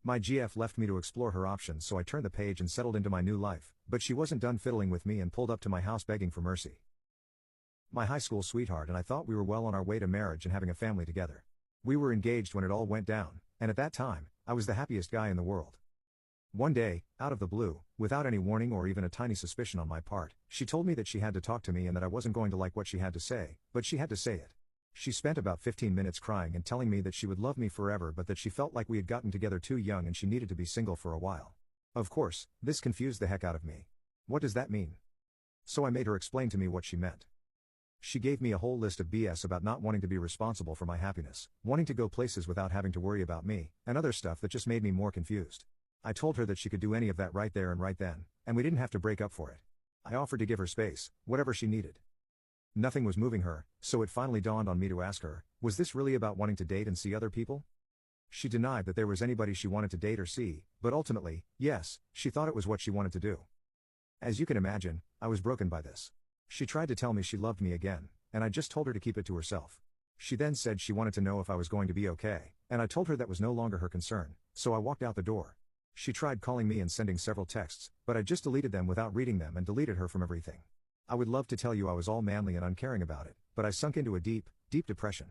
My GF left me to explore her options, so I turned the page and settled into my new life, but she wasn't done fiddling with me and pulled up to my house begging for mercy. My high school sweetheart and I thought we were well on our way to marriage and having a family together. We were engaged when it all went down, and at that time, I was the happiest guy in the world. One day, out of the blue, without any warning or even a tiny suspicion on my part, she told me that she had to talk to me and that I wasn't going to like what she had to say, but she had to say it. She spent about 15 minutes crying and telling me that she would love me forever, but that she felt like we had gotten together too young and she needed to be single for a while. Of course, this confused the heck out of me. What does that mean? So I made her explain to me what she meant. She gave me a whole list of BS about not wanting to be responsible for my happiness, wanting to go places without having to worry about me, and other stuff that just made me more confused. I told her that she could do any of that right there and right then, and we didn't have to break up for it. I offered to give her space, whatever she needed. Nothing was moving her, so it finally dawned on me to ask her, was this really about wanting to date and see other people? She denied that there was anybody she wanted to date or see, but ultimately, yes, she thought it was what she wanted to do. As you can imagine, I was broken by this. She tried to tell me she loved me again, and I just told her to keep it to herself. She then said she wanted to know if I was going to be okay, and I told her that was no longer her concern, so I walked out the door. She tried calling me and sending several texts, but I just deleted them without reading them and deleted her from everything. I would love to tell you I was all manly and uncaring about it, but I sunk into a deep, deep depression.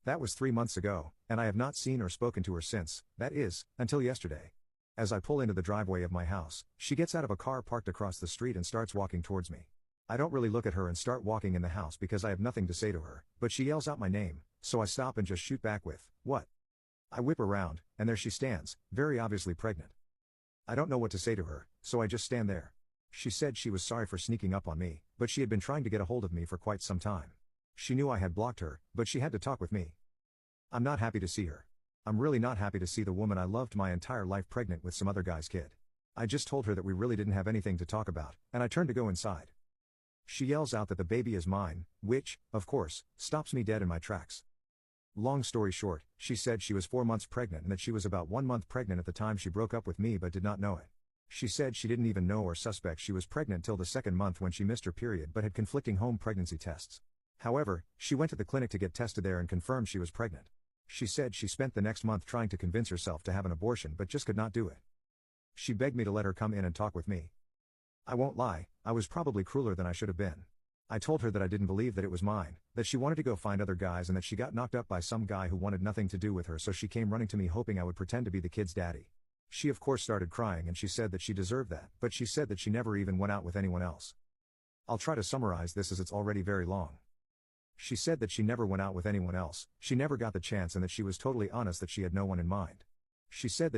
That was 3 months ago, and I have not seen or spoken to her since, that is, until yesterday. As I pull into the driveway of my house, she gets out of a car parked across the street and starts walking towards me. I don't really look at her and start walking in the house because I have nothing to say to her, but she yells out my name, so I stop and just shoot back with, "What?" I whip around, and there she stands, very obviously pregnant. I don't know what to say to her, so I just stand there. She said she was sorry for sneaking up on me, but she had been trying to get a hold of me for quite some time. She knew I had blocked her, but she had to talk with me. I'm not happy to see her. I'm really not happy to see the woman I loved my entire life pregnant with some other guy's kid. I just told her that we really didn't have anything to talk about, and I turned to go inside. She yells out that the baby is mine, which, of course, stops me dead in my tracks. Long story short, she said she was 4 months pregnant and that she was about 1 month pregnant at the time she broke up with me but did not know it. She said she didn't even know or suspect she was pregnant till the 2nd month when she missed her period but had conflicting home pregnancy tests. However, she went to the clinic to get tested there and confirmed she was pregnant. She said she spent the next month trying to convince herself to have an abortion but just could not do it. She begged me to let her come in and talk with me. I won't lie, I was probably crueler than I should have been. I told her that I didn't believe that it was mine, that she wanted to go find other guys and that she got knocked up by some guy who wanted nothing to do with her, so she came running to me hoping I would pretend to be the kid's daddy. She of course started crying and she said that she deserved that, but she said that she never even went out with anyone else. I'll try to summarize this as it's already very long. She said that she never went out with anyone else, she never got the chance, and that she was totally honest that she had no one in mind. She said that